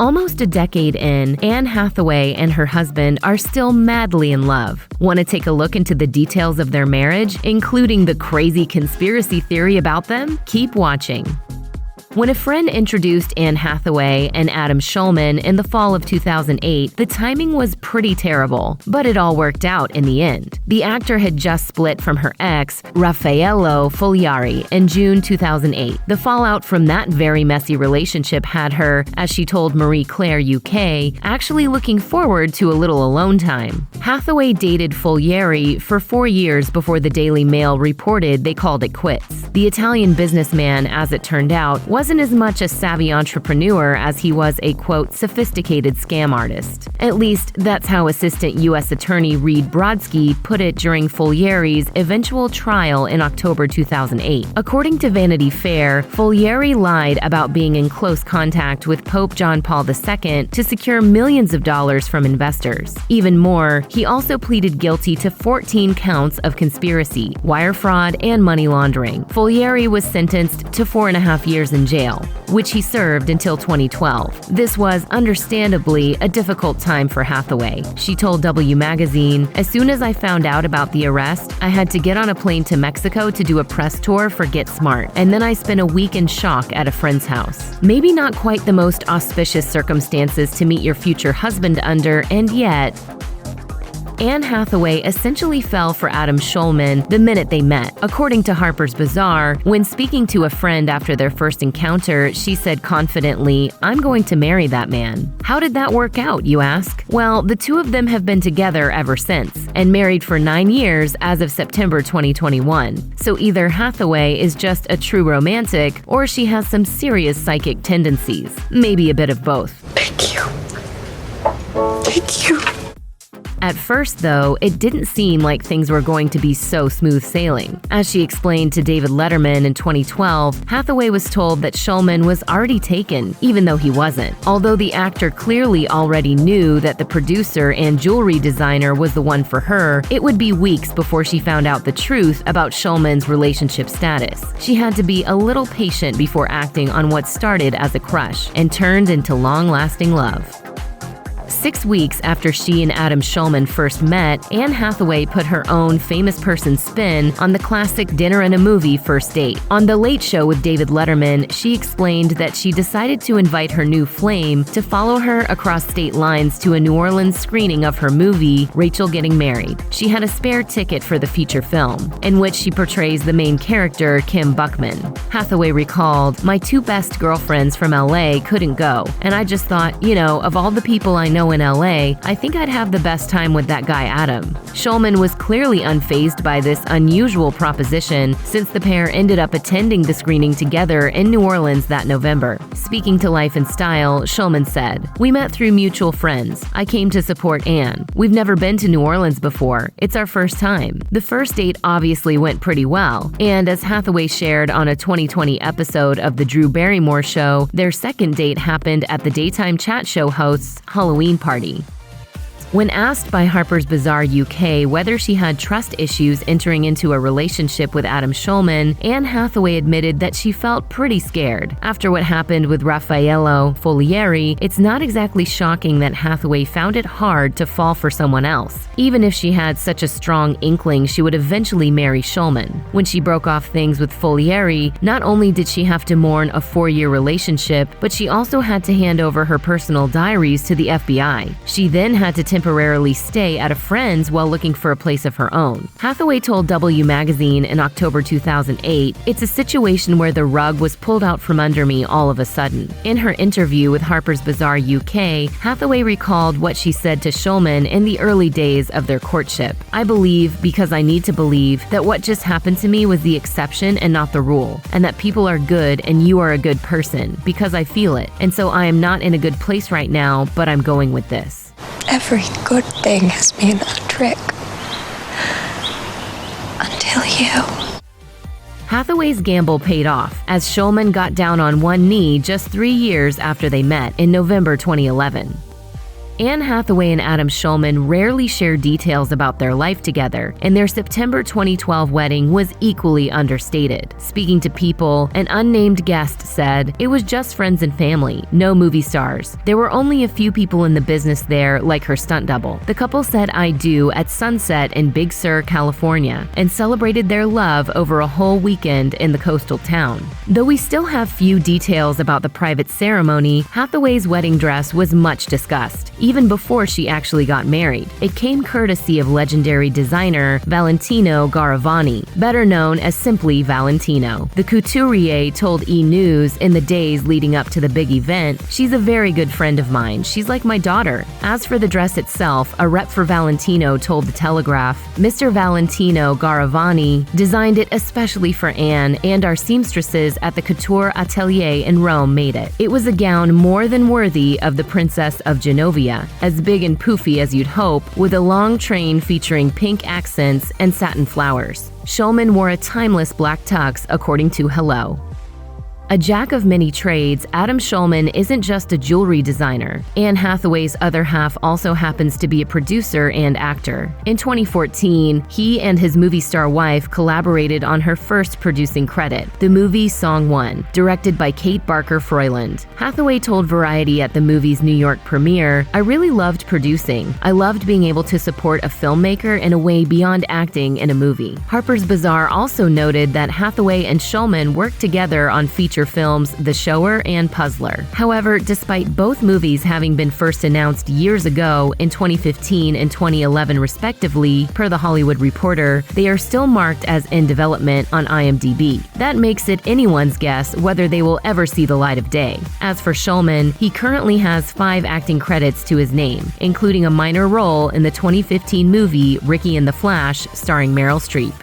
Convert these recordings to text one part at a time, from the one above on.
Almost a decade in, Anne Hathaway and her husband are still madly in love. Want to take a look into the details of their marriage, including the crazy conspiracy theory about them? Keep watching. When a friend introduced Anne Hathaway and Adam Shulman in the fall of 2008, the timing was pretty terrible, but it all worked out in the end. The actor had just split from her ex, Raffaello Fogliari, in June 2008. The fallout from that very messy relationship had her, as she told Marie Claire UK, actually looking forward to a little alone time. Hathaway dated Fogliari for 4 years before the Daily Mail reported they called it quits. The Italian businessman, as it turned out, wasn't as much a savvy entrepreneur as he was a, quote, sophisticated scam artist. At least, that's how Assistant U.S. Attorney Reed Brodsky put it during Fogliari's eventual trial in October 2008. According to Vanity Fair, Fogliari lied about being in close contact with Pope John Paul II to secure millions of dollars from investors. Even more, he also pleaded guilty to 14 counts of conspiracy, wire fraud, and money laundering. Fogliari was sentenced to 4.5 years in jail, which he served until 2012. This was, understandably, a difficult time for Hathaway. She told W Magazine, "As soon as I found out about the arrest, I had to get on a plane to Mexico to do a press tour for Get Smart, and then I spent a week in shock at a friend's house. Maybe not quite the most auspicious circumstances to meet your future husband under, and yet..." Anne Hathaway essentially fell for Adam Shulman the minute they met. According to Harper's Bazaar, when speaking to a friend after their first encounter, she said confidently, "I'm going to marry that man." How did that work out, you ask? Well, the two of them have been together ever since, and married for 9 years as of September 2021. So either Hathaway is just a true romantic, or she has some serious psychic tendencies. Maybe a bit of both. Thank you. Thank you. At first, though, it didn't seem like things were going to be so smooth sailing. As she explained to David Letterman in 2012, Hathaway was told that Shulman was already taken, even though he wasn't. Although the actor clearly already knew that the producer and jewelry designer was the one for her, it would be weeks before she found out the truth about Shulman's relationship status. She had to be a little patient before acting on what started as a crush and turned into long-lasting love. 6 weeks after she and Adam Shulman first met, Anne Hathaway put her own famous person spin on the classic dinner and a movie first date. On The Late Show with David Letterman, she explained that she decided to invite her new flame to follow her across state lines to a New Orleans screening of her movie, Rachel Getting Married. She had a spare ticket for the feature film, in which she portrays the main character, Kim Buckman. Hathaway recalled, "My 2 best girlfriends from LA couldn't go, and I just thought, of all the people I know in LA, I think I'd have the best time with that guy Adam." Shulman was clearly unfazed by this unusual proposition, since the pair ended up attending the screening together in New Orleans that November. Speaking to Life and Style, Shulman said, "We met through mutual friends. I came to support Anne. We've never been to New Orleans before. It's our first time." The first date obviously went pretty well, and as Hathaway shared on a 2020 episode of The Drew Barrymore Show, their second date happened at the daytime chat show host's Halloween party. When asked by Harper's Bazaar UK whether she had trust issues entering into a relationship with Adam Shulman, Anne Hathaway admitted that she felt pretty scared. After what happened with Raffaello Fogliari, it's not exactly shocking that Hathaway found it hard to fall for someone else, even if she had such a strong inkling she would eventually marry Shulman. When she broke off things with Fogliari, not only did she have to mourn a 4-year relationship, but she also had to hand over her personal diaries to the FBI. She then had to temporarily stay at a friend's while looking for a place of her own. Hathaway told W Magazine in October 2008, "It's a situation where the rug was pulled out from under me all of a sudden." In her interview with Harper's Bazaar UK, Hathaway recalled what she said to Shulman in the early days of their courtship. "I believe, because I need to believe, that what just happened to me was the exception and not the rule, and that people are good and you are a good person, because I feel it. And so I am not in a good place right now, but I'm going with this." Every good thing has been a trick. Until you. Hathaway's gamble paid off, as Shulman got down on one knee just 3 years after they met in November 2011. Anne Hathaway and Adam Shulman rarely share details about their life together, and their September 2012 wedding was equally understated. Speaking to People, an unnamed guest said, "It was just friends and family, no movie stars. There were only a few people in the business there, like her stunt double." The couple said "I do" at Sunset in Big Sur, California, and celebrated their love over a whole weekend in the coastal town. Though we still have few details about the private ceremony, Hathaway's wedding dress was much discussed, even before she actually got married. It came courtesy of legendary designer Valentino Garavani, better known as simply Valentino. The couturier told E! News in the days leading up to the big event, "She's a very good friend of mine. She's like my daughter." As for the dress itself, a rep for Valentino told The Telegraph, "Mr. Valentino Garavani designed it especially for Anne, and our seamstresses at the couture atelier in Rome made it. It was a gown more than worthy of the Princess of Genovia, as big and poofy as you'd hope, with a long train featuring pink accents and satin flowers." Shulman wore a timeless black tux, according to Hello. A jack of many trades, Adam Shulman isn't just a jewelry designer. Anne Hathaway's other half also happens to be a producer and actor. In 2014, he and his movie star wife collaborated on her first producing credit, the movie Song 1, directed by Kate Barker Froyland. Hathaway told Variety at the movie's New York premiere, "I really loved producing. I loved being able to support a filmmaker in a way beyond acting in a movie." Harper's Bazaar also noted that Hathaway and Shulman worked together on feature films The Shower and Puzzler. However, despite both movies having been first announced years ago in 2015 and 2011 respectively, per The Hollywood Reporter, they are still marked as in development on IMDb. That makes it anyone's guess whether they will ever see the light of day. As for Shulman, he currently has 5 acting credits to his name, including a minor role in the 2015 movie Ricky and the Flash starring Meryl Streep.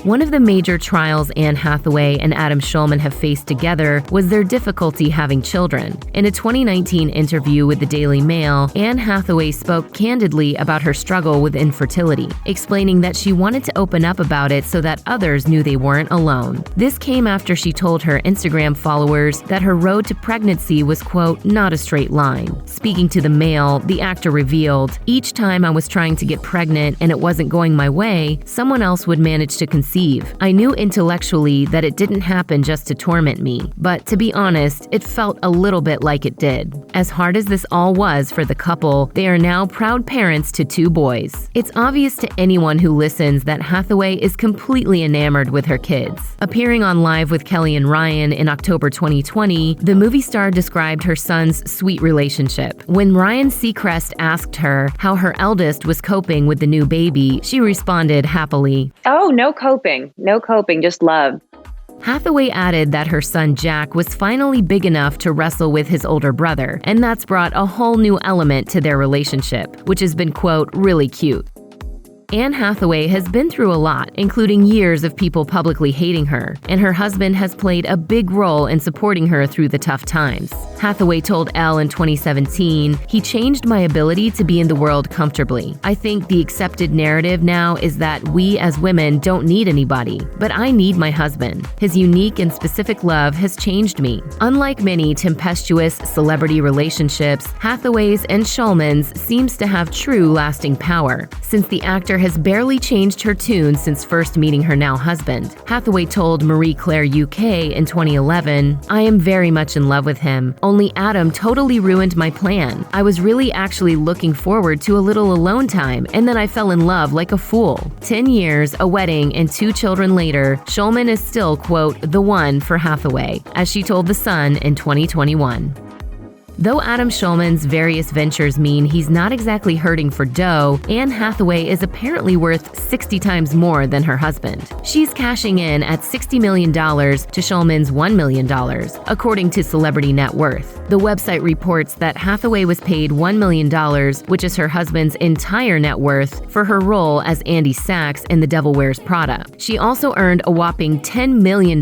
One of the major trials Anne Hathaway and Adam Shulman have faced together was their difficulty having children. In a 2019 interview with the Daily Mail, Anne Hathaway spoke candidly about her struggle with infertility, explaining that she wanted to open up about it so that others knew they weren't alone. This came after she told her Instagram followers that her road to pregnancy was, quote, "not a straight line." Speaking to the Mail, the actor revealed, "Each time I was trying to get pregnant and it wasn't going my way, someone else would manage to conceive. I knew intellectually that it didn't happen just to torment me, but to be honest, it felt a little bit like it did." As hard as this all was for the couple, they are now proud parents to 2 boys. It's obvious to anyone who listens that Hathaway is completely enamored with her kids. Appearing on Live with Kelly and Ryan in October 2020, the movie star described her son's sweet relationship. When Ryan Seacrest asked her how her eldest was coping with the new baby, she responded happily, "Oh, no coping, just love." Hathaway added that her son Jack was finally big enough to wrestle with his older brother, and that's brought a whole new element to their relationship, which has been, quote, "really cute." Anne Hathaway has been through a lot, including years of people publicly hating her, and her husband has played a big role in supporting her through the tough times. Hathaway told Elle in 2017, "He changed my ability to be in the world comfortably. I think the accepted narrative now is that we as women don't need anybody, but I need my husband. His unique and specific love has changed me." Unlike many tempestuous celebrity relationships, Hathaway's and Shulman's seems to have true lasting power, since the actor has barely changed her tune since first meeting her now husband. Hathaway told Marie Claire UK in 2011, "I am very much in love with him. Only Adam totally ruined my plan. I was really actually looking forward to a little alone time, and then I fell in love like a fool." 10 years, a wedding, and 2 children later, Shulman is still, quote, "the one" for Hathaway, as she told The Sun in 2021. Though Adam Shulman's various ventures mean he's not exactly hurting for dough, Anne Hathaway is apparently worth 60 times more than her husband. She's cashing in at $60 million to Shulman's $1 million, according to Celebrity Net Worth. The website reports that Hathaway was paid $1 million, which is her husband's entire net worth, for her role as Andy Sachs in The Devil Wears Prada. She also earned a whopping $10 million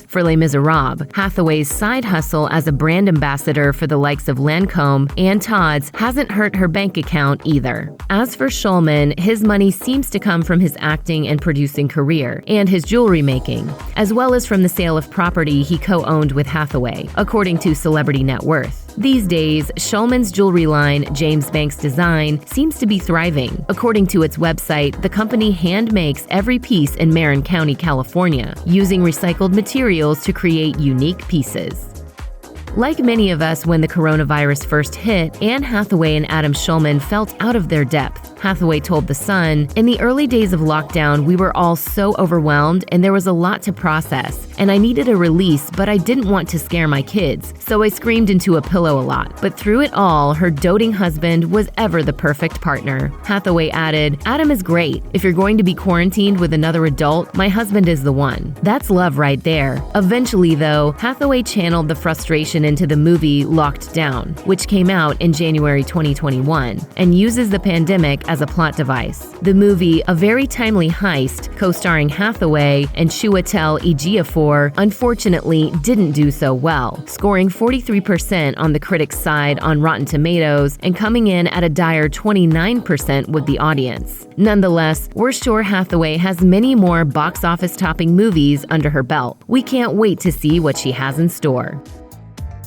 for Les Miserables, Hathaway's side hustle as a brand ambassador for the likes of Lancome and Tod's hasn't hurt her bank account either. As for Shulman, his money seems to come from his acting and producing career and his jewelry making, as well as from the sale of property he co-owned with Hathaway, according to Celebrity Net Worth. These days, Shulman's jewelry line, James Banks Design, seems to be thriving. According to its website, the company hand makes every piece in Marin County, California, using recycled materials to create unique pieces. Like many of us when the coronavirus first hit, Anne Hathaway and Adam Shulman felt out of their depth. Hathaway told The Sun, "In the early days of lockdown, we were all so overwhelmed and there was a lot to process, and I needed a release, but I didn't want to scare my kids, so I screamed into a pillow a lot. But through it all, her doting husband was ever the perfect partner." Hathaway added, "Adam is great. If you're going to be quarantined with another adult, my husband is the one." That's love right there. Eventually, though, Hathaway channeled the frustration into the movie Locked Down, which came out in January 2021, and uses the pandemic as a plot device. The movie, a very timely heist, co-starring Hathaway and Chiwetel Ejiofor, unfortunately didn't do so well, scoring 43% on the critics' side on Rotten Tomatoes and coming in at a dire 29% with the audience. Nonetheless, we're sure Hathaway has many more box office-topping movies under her belt. We can't wait to see what she has in store.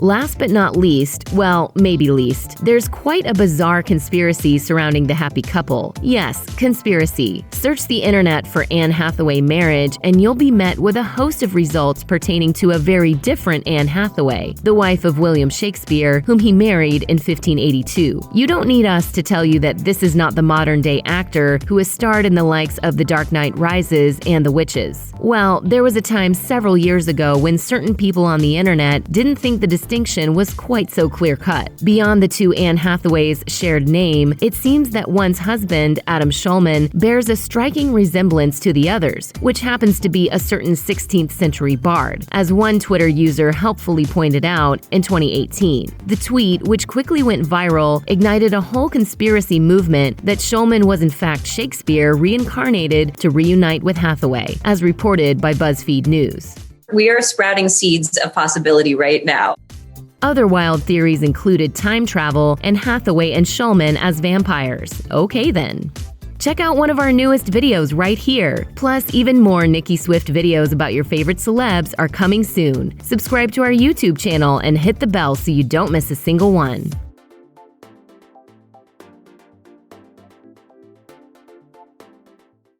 Last but not least, well, maybe least, there's quite a bizarre conspiracy surrounding the happy couple. Yes, conspiracy. Search the internet for Anne Hathaway marriage and you'll be met with a host of results pertaining to a very different Anne Hathaway, the wife of William Shakespeare, whom he married in 1582. You don't need us to tell you that this is not the modern-day actor who has starred in the likes of The Dark Knight Rises and The Witches. Well, there was a time several years ago when certain people on the internet didn't think the distinction was quite so clear-cut. Beyond the two Anne Hathaways' shared name, it seems that one's husband, Adam Shulman, bears a striking resemblance to the other's, which happens to be a certain 16th century bard, as one Twitter user helpfully pointed out in 2018. The tweet, which quickly went viral, ignited a whole conspiracy movement that Shulman was in fact Shakespeare reincarnated to reunite with Hathaway, as reported by BuzzFeed News. We are sprouting seeds of possibility right now. Other wild theories included time travel and Hathaway and Shulman as vampires. Okay then. Check out one of our newest videos right here. Plus, even more Nicki Swift videos about your favorite celebs are coming soon. Subscribe to our YouTube channel and hit the bell so you don't miss a single one.